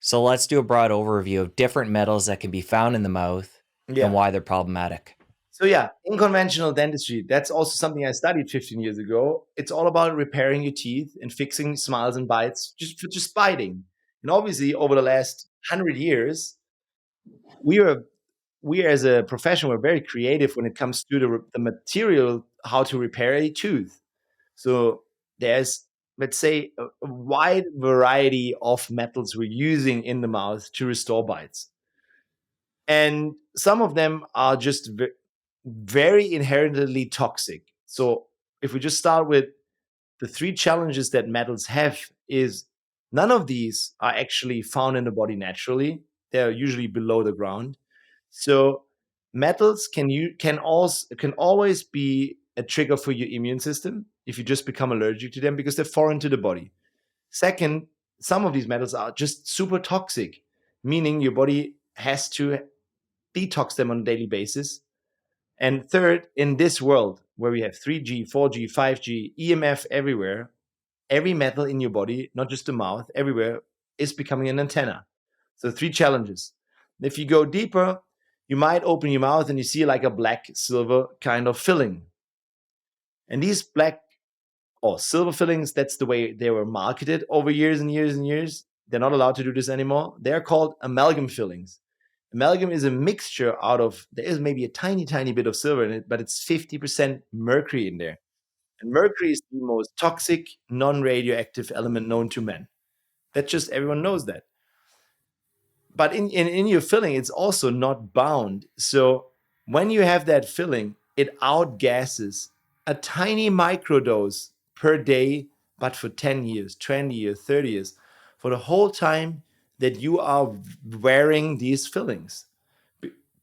So let's do a broad overview of different metals that can be found in the mouth and why they're problematic. So yeah, in conventional dentistry, that's also something I studied 15 years ago. It's all about repairing your teeth and fixing smiles and bites just biting. And obviously, over the last 100 years, we are we as a profession were very creative when it comes to the material how to repair a tooth. So there's, let's say, a wide variety of metals we're using in the mouth to restore bites. And some of them are just very inherently toxic. So if we just start with the three challenges that metals have is none of these are actually found in the body naturally. They're usually below the ground. So metals can always be a trigger for your immune system if you just become allergic to them because they're foreign to the body. Second, some of these metals are just super toxic, meaning your body has to detox them on a daily basis. And third, in this world where we have 3G, 4G, 5G, EMF everywhere, every metal in your body, not just the mouth, everywhere, is becoming an antenna. So, three challenges. If you go deeper, you might open your mouth and you see like a black silver kind of filling. And these black or silver fillings, that's the way they were marketed over years and years and years. They're not allowed to do this anymore. They're called amalgam fillings. Amalgam is a mixture out of, there is maybe a tiny, tiny bit of silver in it, but it's 50% mercury in there. And mercury is the most toxic, non radioactive element known to man. That just everyone knows that. But in your filling, it's also not bound. So when you have that filling, it outgasses a tiny microdose per day, but for 10 years, 20 years, 30 years, for the whole time that you are wearing these fillings.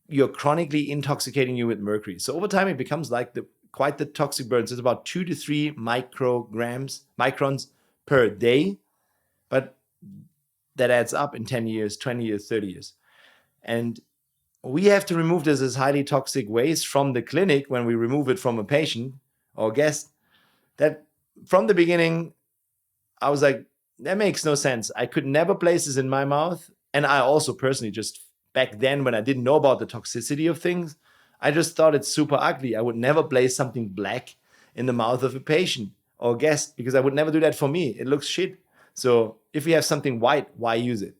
You're chronically intoxicating you with mercury. So over time, it becomes like quite the toxic burn. So it's about 2 to 3 microns per day. But that adds up in 10 years, 20 years, 30 years. And we have to remove this as highly toxic waste from the clinic when we remove it from a patient or guest. That from the beginning, I was like, that makes no sense. I could never place this in my mouth. And I also personally just back then when I didn't know about the toxicity of things, I just thought it's super ugly. I would never place something black in the mouth of a patient or guest because I would never do that for me. It looks shit. So if you have something white, why use it?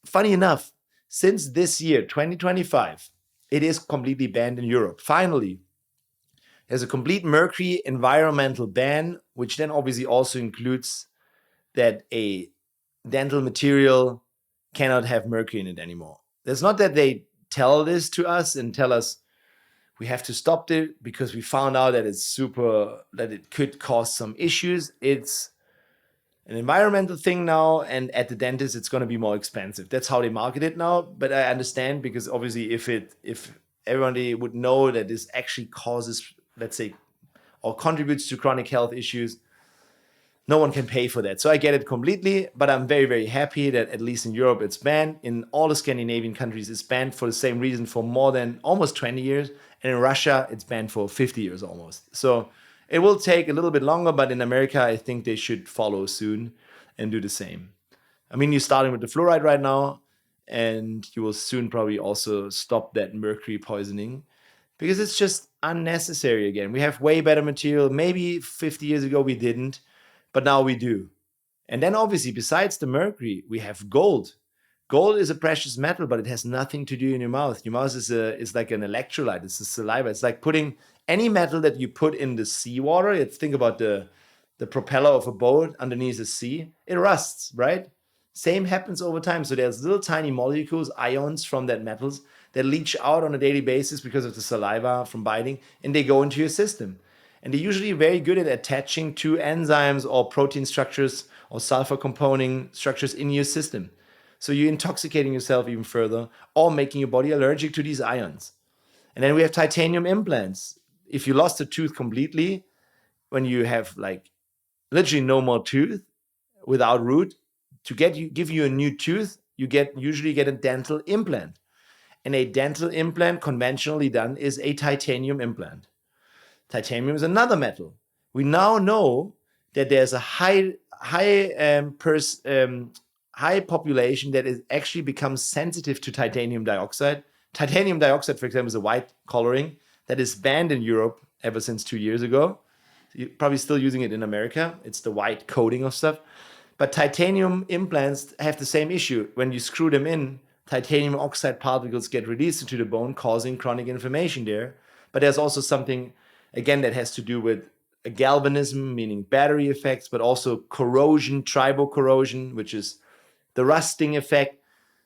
Funny enough, since this year, 2025, it is completely banned in Europe. Finally, there's a complete mercury environmental ban, which then obviously also includes that a dental material cannot have mercury in it anymore. It's not that they tell this to us and tell us we have to stop it because we found out that that it could cause some issues. It's an environmental thing now, and at the dentist it's going to be more expensive. That's how they market it now. But I understand because obviously if everybody would know that this actually causes, let's say, or contributes to chronic health issues, no one can pay for that. So I get it completely, but I'm very, very happy that at least in Europe it's banned. In all the Scandinavian countries it's banned for the same reason for more than almost 20 years. And in Russia it's banned for 50 years almost. So it will take a little bit longer, but in America I think they should follow soon and do the same. I mean, you're starting with the fluoride right now, and you will soon probably also stop that mercury poisoning because it's just unnecessary again. We have way better material. Maybe 50 years ago we didn't, but now we do. And then obviously, besides the mercury, we have gold. Gold is a precious metal, but it has nothing to do in your mouth. Your mouth is like an electrolyte. It's a saliva. It's like putting any metal that you put in the seawater. Think about the propeller of a boat underneath the sea. It rusts, right? Same happens over time. So there's little tiny molecules, ions from that metals that leach out on a daily basis because of the saliva from biting, and they go into your system. And they're usually very good at attaching to enzymes or protein structures or sulfur component structures in your system. So you're intoxicating yourself even further or making your body allergic to these ions. And then we have titanium implants. If you lost a tooth completely, when you have like literally no more tooth without root, to give you a new tooth, you usually get a dental implant. And a dental implant conventionally done is a titanium implant. Titanium is another metal. We now know that there's a high high population that is actually becomes sensitive to titanium dioxide. Titanium dioxide, for example, is a white coloring that is banned in Europe ever since 2 years ago. You're probably still using it in America. It's the white coating of stuff. But titanium implants have the same issue. When you screw them in, titanium oxide particles get released into the bone, causing chronic inflammation there. But there's also something, again, that has to do with a galvanism, meaning battery effects, but also corrosion, tribocorrosion, which is the rusting effect.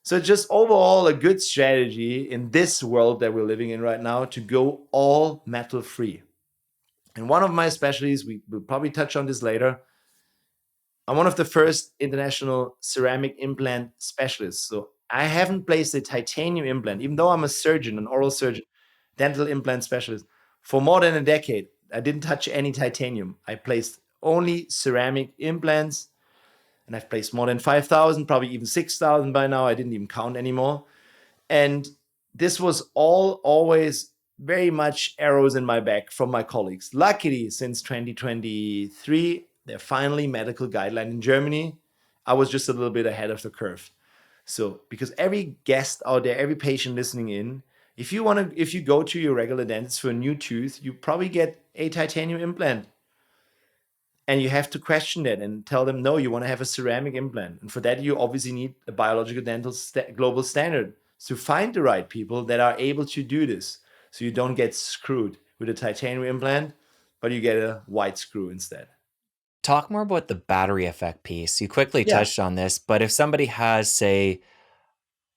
So just overall a good strategy in this world that we're living in right now to go all metal free. And one of my specialties, we will probably touch on this later, I'm one of the first international ceramic implant specialists. So I haven't placed a titanium implant, even though I'm a surgeon, an oral surgeon, dental implant specialist, for more than a decade. I didn't touch any titanium. I placed only ceramic implants, and I've placed more than 5,000, probably even 6,000 by now. I didn't even count anymore. And this was all always very much arrows in my back from my colleagues. Luckily, since 2023, they're finally medical guideline in Germany. I was just a little bit ahead of the curve. So, because every guest out there, every patient listening in, if you go to your regular dentist for a new tooth, you probably get a titanium implant. And you have to question that and tell them, no, you want to have a ceramic implant. And for that, you obviously need a biological dental global standard to find the right people that are able to do this. So you don't get screwed with a titanium implant, but you get a white screw instead. Talk more about the battery effect piece. You quickly touched on this, but if somebody has, say,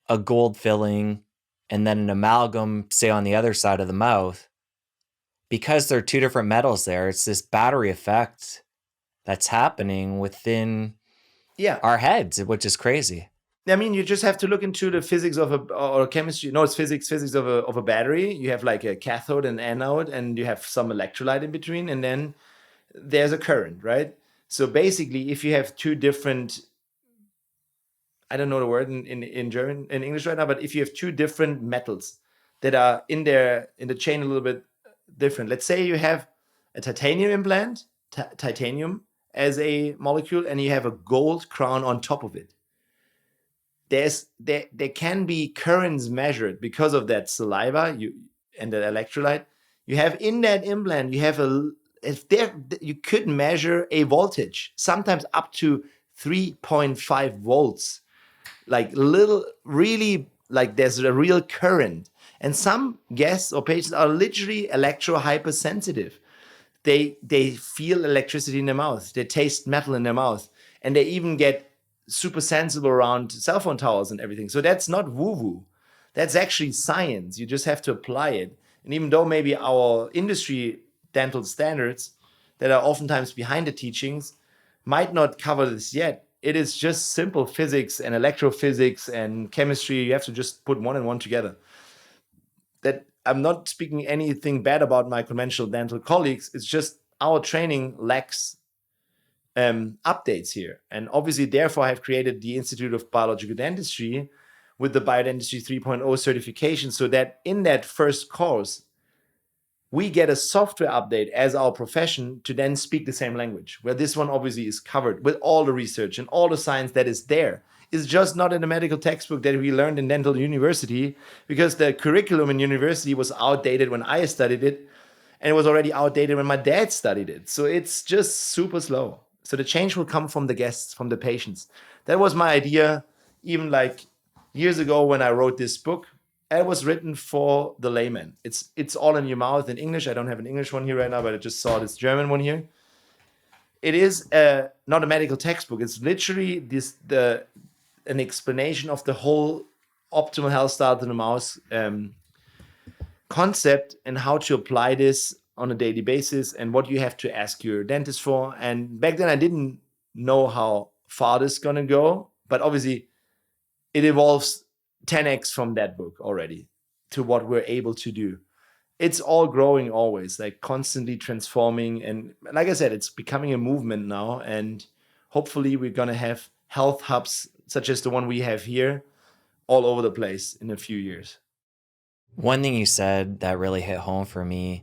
a gold filling and then an amalgam, say, on the other side of the mouth, because there are two different metals there, it's this battery effect that's happening within our heads, which is crazy. I mean, you just have to look into the physics of or chemistry. No, it's physics of a battery. You have like a cathode and anode, and you have some electrolyte in between, and then there's a current, right? So basically, if you have two different, I don't know the word in German, in English right now, but if you have two different metals that are in the chain a little bit different. Let's say you have a titanium implant, titanium as a molecule, and you have a gold crown on top of it. There can be currents measured because of that saliva and the electrolyte. You have in that implant, you could measure a voltage, sometimes up to 3.5 volts. Like really, like there's a real current. And some guests or patients are literally electro hypersensitive. They feel electricity in their mouth. They taste metal in their mouth. And they even get super sensible around cell phone towers and everything. So that's not woo-woo. That's actually science. You just have to apply it. And even though maybe our industry dental standards that are oftentimes behind the teachings might not cover this yet, it is just simple physics and electrophysics and chemistry. You have to just put one and one together. That I'm not speaking anything bad about my conventional dental colleagues. It's just our training lacks updates here. And obviously, therefore, I have created the Institute of Biological Dentistry with the Biodentistry 3.0 certification, so that in that first course, we get a software update as our profession to then speak the same language, where this one obviously is covered with all the research and all the science that is there. It's just not in the medical textbook that we learned in dental university, because the curriculum in university was outdated when I studied it, and it was already outdated when my dad studied it. So it's just super slow. So the change will come from the guests, from the patients. That was my idea, even like years ago when I wrote this book. It was written for the layman. It's all in your mouth in English. I don't have an English one here right now, but I just saw this German one here. It is not a medical textbook. It's literally an explanation of the whole optimal health style to the mouth concept, and how to apply this on a daily basis, and what you have to ask your dentist for. And back then I didn't know how far this is going to go, but obviously it evolves 10x from that book already to what we're able to do. It's all growing always, like constantly transforming. And like I said, it's becoming a movement now. And hopefully we're going to have health hubs such as the one we have here all over the place in a few years. One thing you said that really hit home for me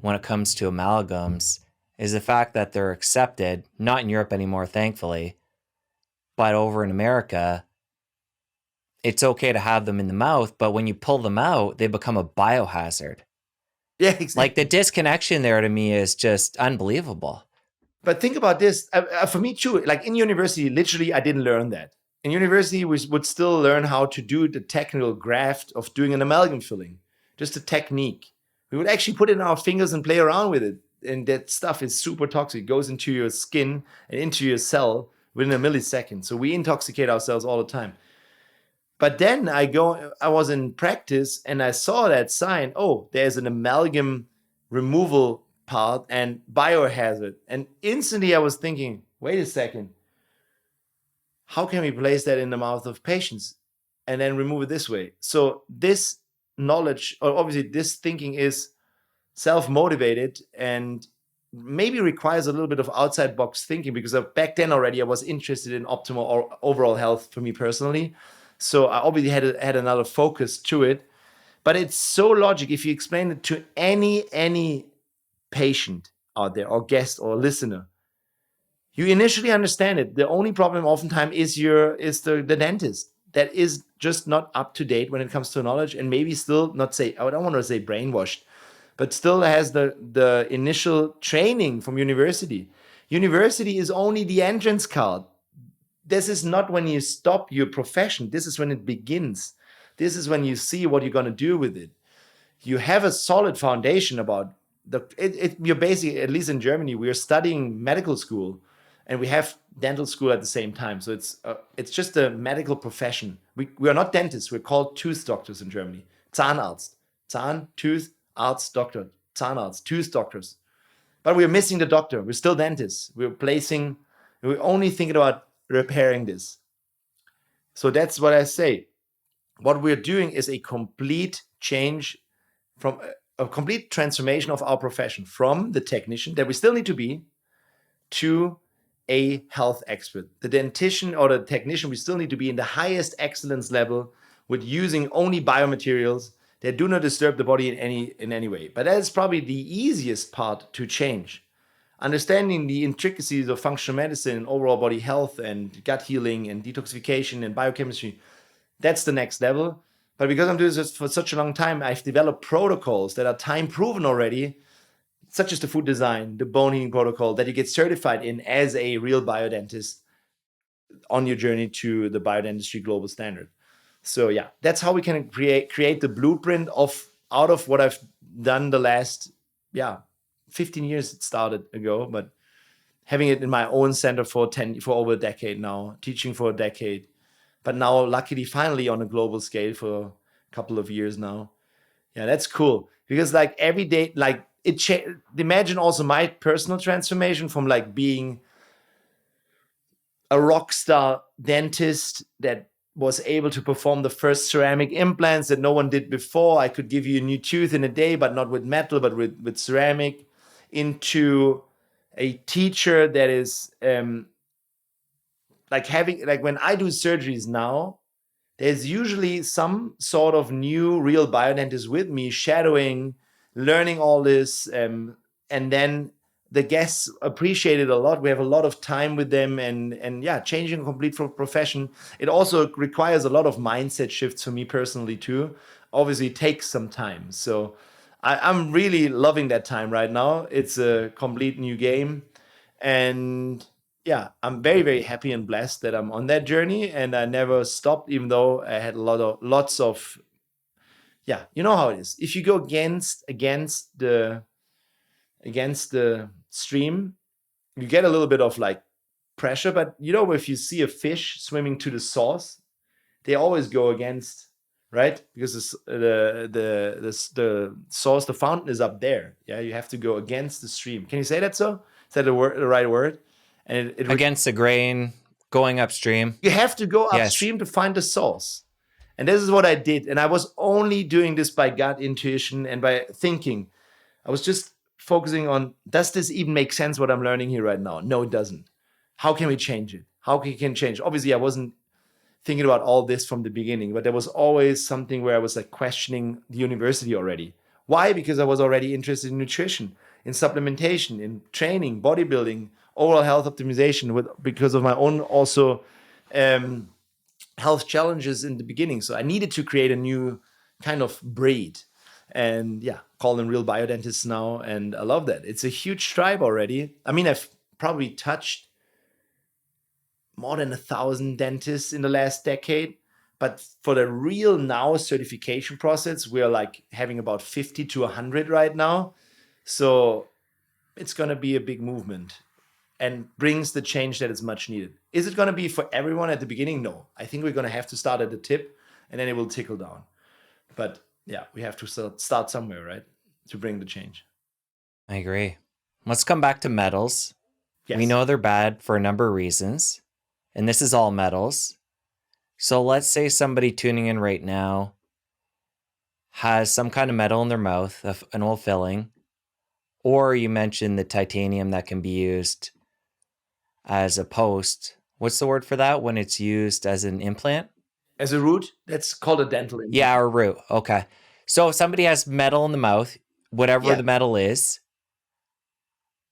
when it comes to amalgams is the fact that they're accepted, not in Europe anymore, thankfully, but over in America, it's okay to have them in the mouth, but when you pull them out, they become a biohazard. Yeah, exactly. Like the disconnection there to me is just unbelievable. But think about this. For me too, like in university, literally, I didn't learn that. In university, we would still learn how to do the technical graft of doing an amalgam filling, just a technique. We would actually put it in our fingers and play around with it. And that stuff is super toxic. It goes into your skin and into your cell within a millisecond. So we intoxicate ourselves all the time. But then I was in practice and I saw that sign. Oh, there's an amalgam removal part and biohazard. And instantly I was thinking, wait a second, how can we place that in the mouth of patients and then remove it this way? So this knowledge, or obviously this thinking, is self-motivated and maybe requires a little bit of outside box thinking, because back then already I was interested in optimal or overall health for me personally. So I obviously had another focus to it. But it's so logic. If you explain it to any patient out there or guest or listener, you initially understand it. The only problem oftentimes is the dentist that is just not up to date when it comes to knowledge, and maybe still not say, I don't want to say brainwashed, but still has the initial training from university. University is only the entrance card. This is not when you stop your profession. This is when it begins. This is when you see what you're going to do with it. You have a solid foundation about you're basically, at least in Germany, we're studying medical school and we have dental school at the same time. So it's just a medical profession. We are not dentists. We're called tooth doctors in Germany. Zahnarzt. Zahn, tooth, Arzt, doctor. Zahnarzt, tooth doctors. But we're missing the doctor. We're still dentists. We're only thinking about repairing this. So that's what I say. What we're doing is a complete change, from a complete transformation of our profession, from the technician that we still need to be to a health expert. The dentician or the technician, we still need to be in the highest excellence level with using only biomaterials that do not disturb the body in any way. But that is probably the easiest part to change. Understanding the intricacies of functional medicine and overall body health and gut healing and detoxification and biochemistry, that's the next level. But because I'm doing this for such a long time, I've developed protocols that are time proven already, such as the food design, the bone healing protocol, that you get certified in as a real biodentist on your journey to the biodentistry global standard. So yeah, that's how we can create the blueprint out of what I've done the last 15 years it started ago, but having it in my own center for over a decade now, teaching for a decade, but now luckily finally on a global scale for a couple of years now. Yeah, that's cool, because like every day, like imagine also my personal transformation from like being a rock star dentist that was able to perform the first ceramic implants that no one did before. I could give you a new tooth in a day, but not with metal, but with ceramic, into a teacher that is like when I do surgeries now, there's usually some sort of new real biodentist with me shadowing, learning all this, and then the guests appreciate it a lot. We have a lot of time with them, and changing a complete profession. It also requires a lot of mindset shifts for me personally too. Obviously, it takes some time. So I'm really loving that time right now. It's a complete new game, and yeah, I'm very, very happy and blessed that I'm on that journey, and I never stopped, even though I had lots of you know how it is. If you go against the stream, you get a little bit of like pressure. But you know, if you see a fish swimming to the source, they always go against, right? Because the source, the fountain is up there. Yeah, you have to go against the stream. Can you say that? So is that the right word? And against the grain, going upstream. You have to go upstream to find the source. And this is what I did. And I was only doing this by gut intuition and by thinking. I was just focusing on, does this even make sense what I'm learning here right now? No, it doesn't. How can we change it? How can we change? Obviously, I wasn't thinking about all this from the beginning, but there was always something where I was like questioning the university already. Why? Because I was already interested in nutrition, in supplementation, in training, bodybuilding, overall health optimization, because of my own also health challenges in the beginning. So I needed to create a new kind of breed, and call them real biodentists now. And I love that. It's a huge tribe already. I mean, I've probably touched more than 1,000 dentists in the last decade. But for the real now certification process, we're like having about 50 to 100 right now. So it's going to be a big movement and brings the change that is much needed. Is it going to be for everyone at the beginning? No. I think we're going to have to start at the tip and then it will trickle down. But we have to start somewhere, right? To bring the change. I agree. Let's come back to metals. Yes. We know they're bad for a number of reasons, and this is all metals. So let's say somebody tuning in right now has some kind of metal in their mouth, an old filling, or you mentioned the titanium that can be used as a post. What's the word for that when it's used as an implant? As a root, that's called a dental implant. Yeah, or root. Okay. So if somebody has metal in the mouth, whatever the metal is,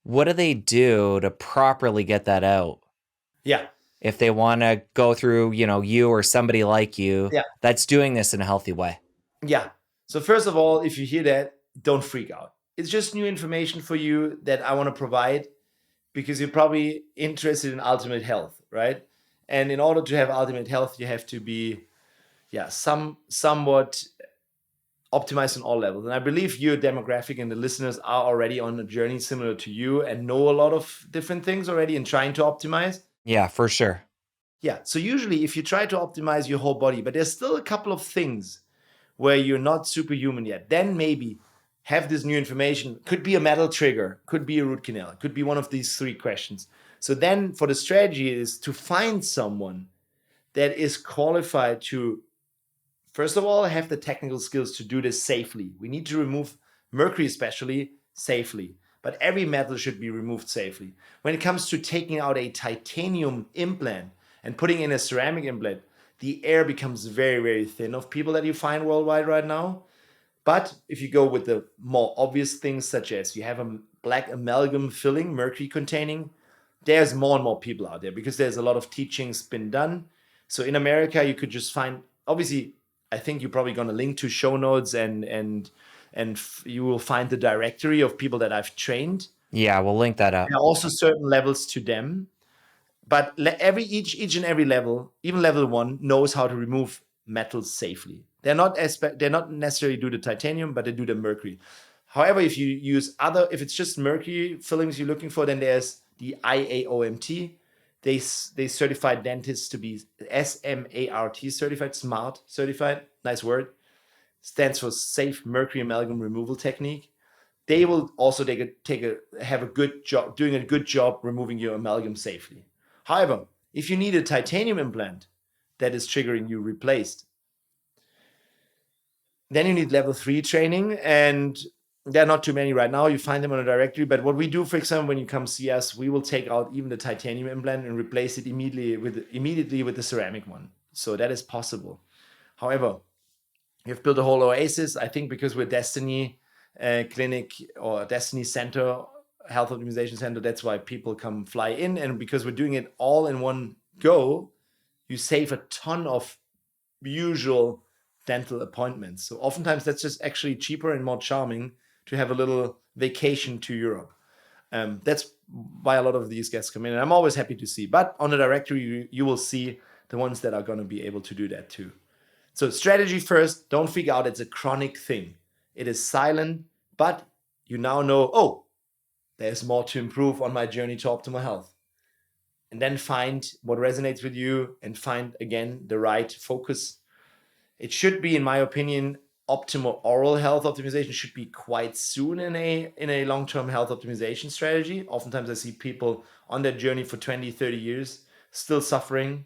what do they do to properly get that out? Yeah. If they want to go through, you or somebody like you that's doing this in a healthy way. Yeah. So first of all, if you hear that, don't freak out. It's just new information for you that I want to provide because you're probably interested in ultimate health, right? And in order to have ultimate health, you have to be, somewhat optimized on all levels. And I believe your demographic and the listeners are already on a journey similar to you and know a lot of different things already and trying to optimize. Yeah, for sure. Yeah. So usually if you try to optimize your whole body, but there's still a couple of things where you're not superhuman yet, then maybe have this new information. Could be a metal trigger, could be a root canal, could be one of these three questions. So then for the strategy is to find someone that is qualified to, first of all, have the technical skills to do this safely. We need to remove mercury especially safely, but every metal should be removed safely. When it comes to taking out a titanium implant and putting in a ceramic implant, the air becomes very, very thin of people that you find worldwide right now. But if you go with the more obvious things, such as you have a black amalgam filling, mercury containing, there's more and more people out there because there's a lot of teachings been done. So in America, you could just find, obviously, I think you're probably going to link to show notes and you will find the directory of people that I've trained. Yeah, we'll link that up. There are also certain levels to them. But each and every level, even level 1, knows how to remove metals safely. They're not necessarily do the titanium, but they do the mercury. However, if you use if it's just mercury fillings you're looking for, then there's the IAOMT. They certify dentists to be SMART certified, SMART certified. Nice word. Stands for Safe Mercury Amalgam Removal Technique. They will also have a good job doing a good job removing your amalgam safely. However, if you need a titanium implant that is triggering you replaced, then you need level 3 training, and there are not too many right now. You find them on a directory. But what we do, for example, when you come see us, we will take out even the titanium implant and replace it immediately with the ceramic one. So that is possible. However, we've built a whole oasis, I think, because we're Destiny Clinic or Destiny Center, Health Optimization Center. That's why people come fly in. And because we're doing it all in one go, you save a ton of usual dental appointments. So oftentimes that's just actually cheaper and more charming to have a little vacation to Europe. That's why a lot of these guests come in, and I'm always happy to see. But on the directory, you will see the ones that are going to be able to do that too. So strategy first, don't freak out. It's a chronic thing. It is silent, but you now know, there's more to improve on my journey to optimal health. And then find what resonates with you and find, again, the right focus. It should be, in my opinion, optimal oral health optimization should be quite soon in a long-term health optimization strategy. Oftentimes I see people on that journey for 20, 30 years still suffering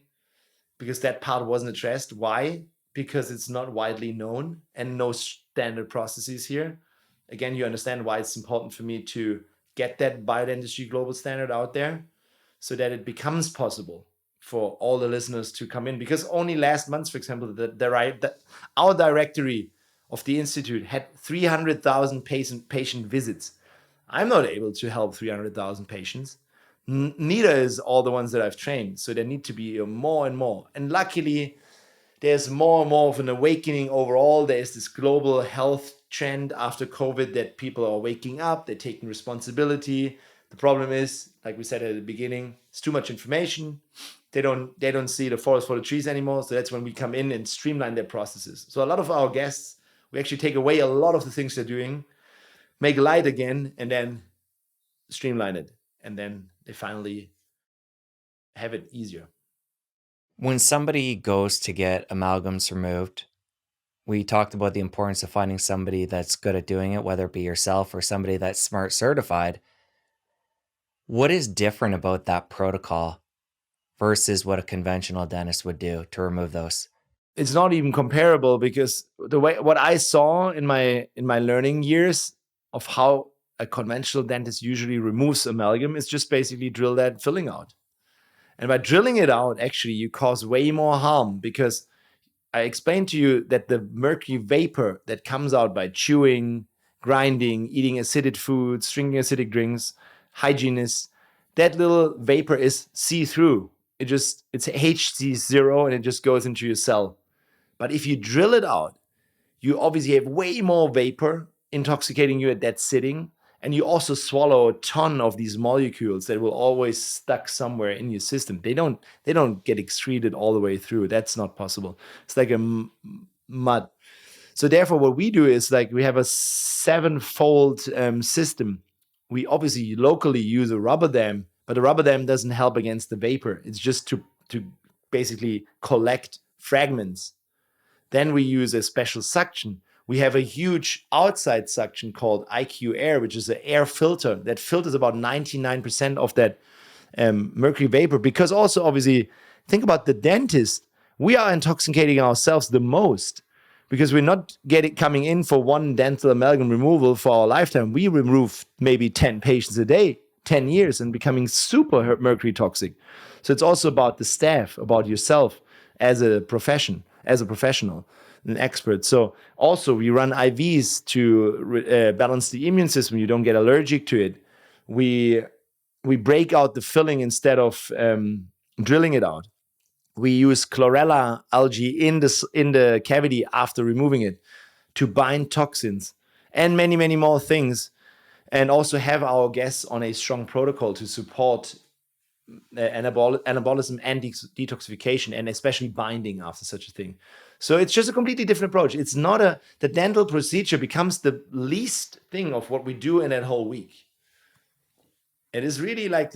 because that part wasn't addressed. Why? Because it's not widely known and no standard processes here. Again, you understand why it's important for me to get that biodentistry global standard out there so that it becomes possible for all the listeners to come in. Because only last month, for example, our directory of the Institute had 300,000 patient visits. I'm not able to help 300,000 patients. Neither is all the ones that I've trained. So there need to be more and more. And luckily, there's more and more of an awakening overall. There's this global health trend after COVID that people are waking up, they're taking responsibility. The problem is, like we said at the beginning, it's too much information. They don't see the forest for the trees anymore. So that's when we come in and streamline their processes. So a lot of our guests, we actually take away a lot of the things they're doing, make light again, and then streamline it. And then they finally have it easier. When somebody goes to get amalgams removed, we talked about the importance of finding somebody that's good at doing it, whether it be yourself or somebody that's smart certified. What is different about that protocol versus what a conventional dentist would do to remove those? It's not even comparable, because the way what I saw in my learning years of how a conventional dentist usually removes amalgam is just basically drill that filling out. And by drilling it out, actually, you cause way more harm, because I explained to you that the mercury vapor that comes out by chewing, grinding, eating acidic foods, drinking acidic drinks, hygienists, that little vapor is see-through. It's HC0 and it just goes into your cell. But if you drill it out, you obviously have way more vapor intoxicating you at that sitting. And you also swallow a ton of these molecules that will always stuck somewhere in your system. They don't get excreted all the way through. That's not possible. It's like a mud. So therefore, what we do is, like, we have a 7-fold system. We obviously locally use a rubber dam, but the rubber dam doesn't help against the vapor. It's just to basically collect fragments. Then we use a special suction. We have a huge outside suction called IQ Air, which is an air filter that filters about 99% of that mercury vapor. Because also, obviously, think about the dentist. We are intoxicating ourselves the most, because we're not coming in for one dental amalgam removal for our lifetime. We remove maybe 10 patients a day, 10 years, and becoming super mercury toxic. So it's also about the staff, about yourself as a professional, an expert. So also we run IVs to balance the immune system. You don't get allergic to it. We break out the filling instead of drilling it out. We use chlorella algae in the cavity after removing it to bind toxins, and many, many more things. And also have our guests on a strong protocol to support anabolism and detoxification, and especially binding after such a thing. So it's just a completely different approach. It's not the dental procedure becomes the least thing of what we do in that whole week. It is really like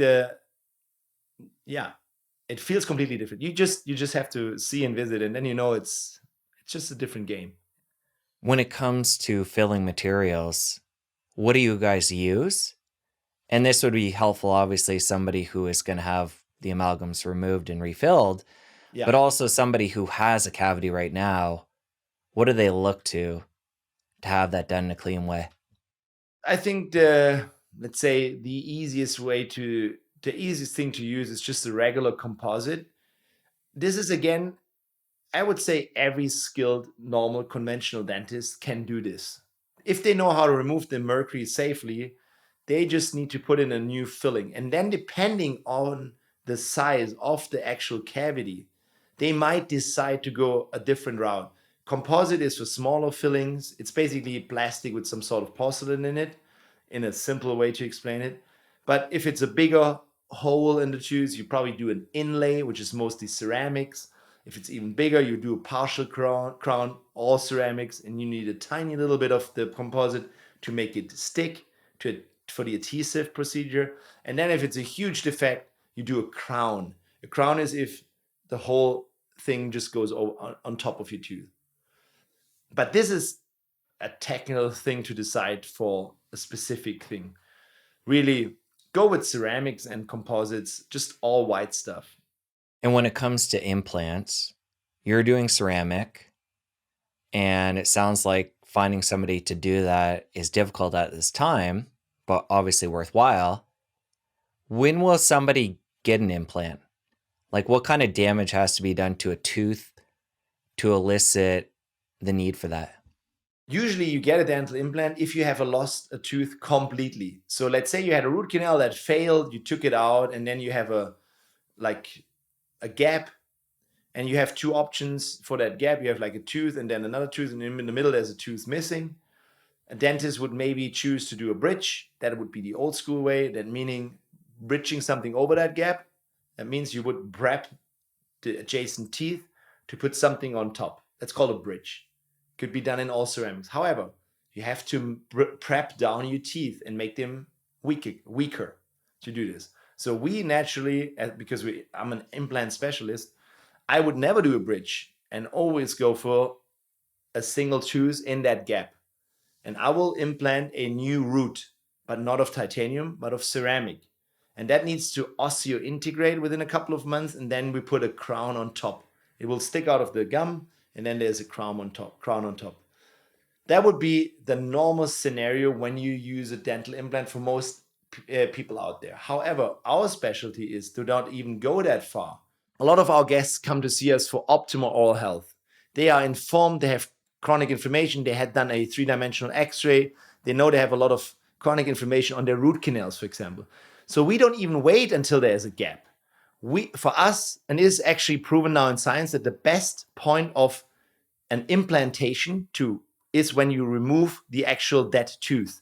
it feels completely different. You just have to see and visit, and then it's just a different game. When it comes to filling materials, what do you guys use? And this would be helpful, obviously, somebody who is going to have the amalgams removed and refilled, but also somebody who has a cavity right now. What do they look to have that done in a clean way? I think the easiest thing to use is just a regular composite. This is, again, I would say every skilled, normal, conventional dentist can do this. If they know how to remove the mercury safely, they just need to put in a new filling. And then, depending on the size of the actual cavity, they might decide to go a different route. Composite is for smaller fillings. It's basically plastic with some sort of porcelain in it, in a simple way to explain it. But if it's a bigger hole in the tooth, you probably do an inlay, which is mostly ceramics. If it's even bigger, you do a partial crown, all ceramics, and you need a tiny little bit of the composite to make it stick for the adhesive procedure. And then if it's a huge defect, you do a crown. A crown is if the whole thing just goes on top of your tooth. But this is a technical thing to decide for a specific thing. Really go with ceramics and composites, just all white stuff. And when it comes to implants, you're doing ceramic, and it sounds like finding somebody to do that is difficult at this time, but obviously worthwhile. When will somebody get an implant? Like, what kind of damage has to be done to a tooth to elicit the need for that? Usually you get a dental implant if you have lost a tooth completely. So let's say you had a root canal that failed, you took it out, and then you have a gap, and you have two options for that gap. You have like a tooth and then another tooth, and in the middle there's a tooth missing. A dentist would maybe choose to do a bridge. That would be the old school way, that meaning bridging something over that gap. That means you would prep the adjacent teeth to put something on top. That's called a bridge. Could be done in all ceramics. However, you have to prep down your teeth and make them weaker to do this. So we naturally, because I'm an implant specialist, I would never do a bridge and always go for a single tooth in that gap. And I will implant a new root, but not of titanium, but of ceramic. And that needs to osseointegrate within a couple of months, and then we put a crown on top. It will stick out of the gum, and then there's a crown on top. That would be the normal scenario when you use a dental implant for most people out there. However, our specialty is to not even go that far. A lot of our guests come to see us for optimal oral health. They are informed, they have chronic inflammation, they had done a 3-dimensional x-ray, they know they have a lot of chronic inflammation on their root canals, for example. So we don't even wait until there's a gap. For us, and it is actually proven now in science, that the best point of an implantation is when you remove the actual dead tooth.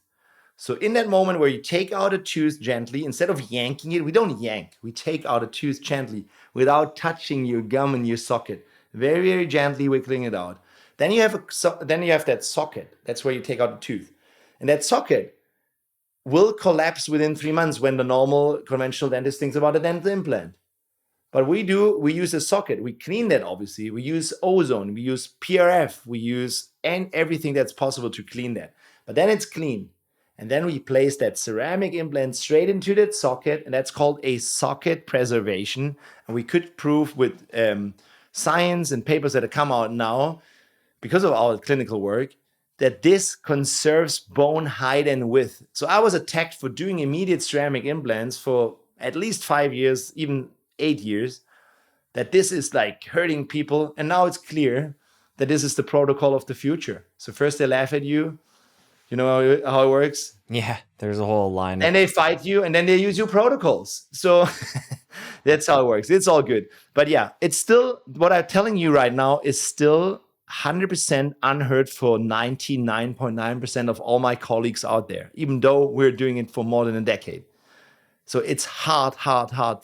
So in that moment where you take out a tooth gently, instead of yanking it, we don't yank, we take out a tooth gently without touching your gum and your socket, very, very gently wiggling it out. Then you have that socket. That's where you take out the tooth. And that socket will collapse within 3 months when the normal conventional dentist thinks about a dental implant. But we use a socket. We clean that, obviously. We use ozone. We use PRF. We use everything that's possible to clean that. But then it's clean. And then we place that ceramic implant straight into that socket. And that's called a socket preservation. And we could prove with science and papers that have come out now, because of our clinical work, that this conserves bone height and width. So I was attacked for doing immediate ceramic implants for at least 5 years, even 8 years, that this is like hurting people. And now it's clear that this is the protocol of the future. So first they laugh at you. You know how it works? Yeah, there's a whole line. And they fight you, and then they use your protocols. So that's how it works. It's all good. But yeah, it's still, what I'm telling you right now is still 100% unheard for 99.9% of all my colleagues out there, even though we're doing it for more than a decade. So it's hard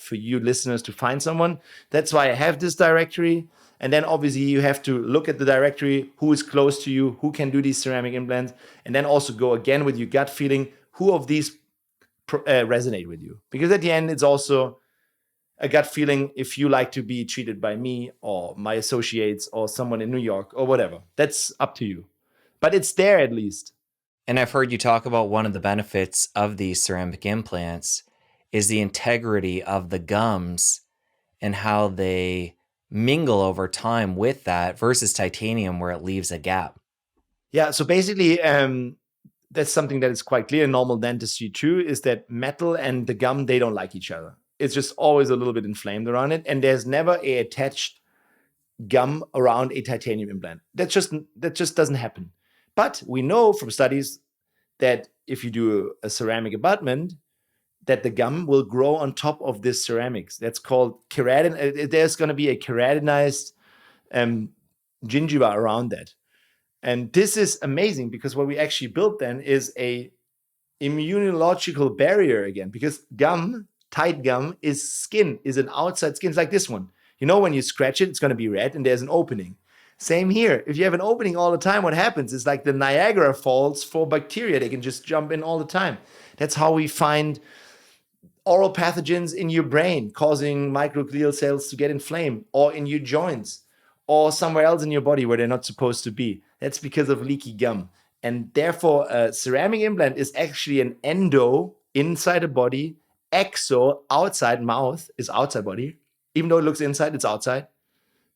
for you listeners to find someone. That's why I have this directory. And then obviously you have to look at the directory, who is close to you, who can do these ceramic implants, and then also go again with your gut feeling, who of these resonate with you. Because at the end, it's also a gut feeling if you like to be treated by me or my associates or someone in New York or whatever. That's up to you. But it's there at least. And I've heard you talk about one of the benefits of these ceramic implants is the integrity of the gums and how they mingle over time with that versus titanium where it leaves a gap. Yeah, so basically that's something that is quite clear in normal dentistry too, is that metal and the gum, they don't like each other. It's just always a little bit inflamed around it. And there's never a attached gum around a titanium implant. That just doesn't happen. But we know from studies that if you do a ceramic abutment, that the gum will grow on top of this ceramics. That's called keratin. There's going to be a keratinized gingiva around that. And this is amazing because what we actually built then is a immunological barrier again, because gum, tight gum, is skin, is an outside skin. It's like this one. You know, when you scratch it, it's going to be red and there's an opening. Same here. If you have an opening all the time, what happens is like the Niagara Falls for bacteria. They can just jump in all the time. That's how we find oral pathogens in your brain causing microglial cells to get inflamed, or in your joints, or somewhere else in your body where they're not supposed to be. That's because of leaky gum. And therefore, a ceramic implant is actually an endo, inside the body, exo, outside, mouth is outside body. Even though it looks inside, it's outside.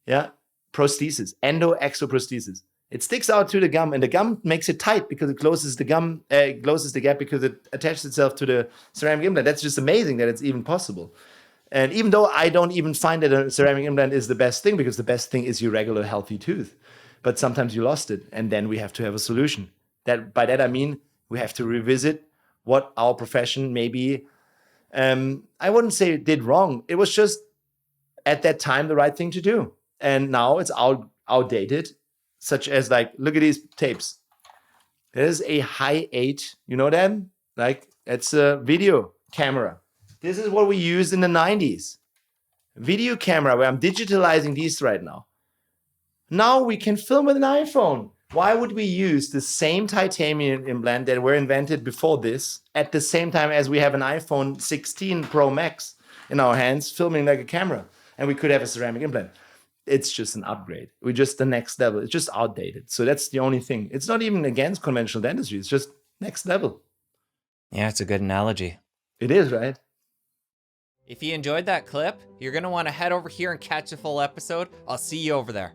Yeah, prosthesis, endo, exo prosthesis. It sticks out to the gum, and the gum makes it tight because it closes the gum, closes the gap because it attaches itself to the ceramic implant. That's just amazing that it's even possible. And even though I don't even find that a ceramic implant is the best thing, because the best thing is your regular healthy tooth. but sometimes you lost it, and then we have to have a solution. By that I mean we have to revisit what our profession maybe, I wouldn't say it did wrong. It was just at that time the right thing to do. And now it's outdated, such as like, look at these tapes. There's a Hi8, you know them? Like, it's a video camera. This is what we used in the 90s. Video camera, where I'm digitalizing these right now. Now we can film with an iPhone. Why would we use the same titanium implant that were invented before this at the same time as we have an iPhone 16 Pro Max in our hands filming like a camera, and we could have a ceramic implant? It's just an upgrade. We're just the next level. It's just outdated. So that's the only thing. It's not even against conventional dentistry. It's just next level. Yeah, it's a good analogy. It is, right? If you enjoyed that clip, you're going to want to head over here and catch a full episode. I'll see you over there.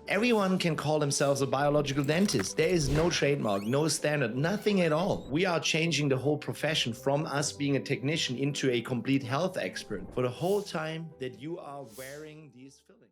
Everyone can call themselves a biological dentist. There is no trademark, no standard, nothing at all. We are changing the whole profession from us being a technician into a complete health expert for the whole time that you are wearing these fillings.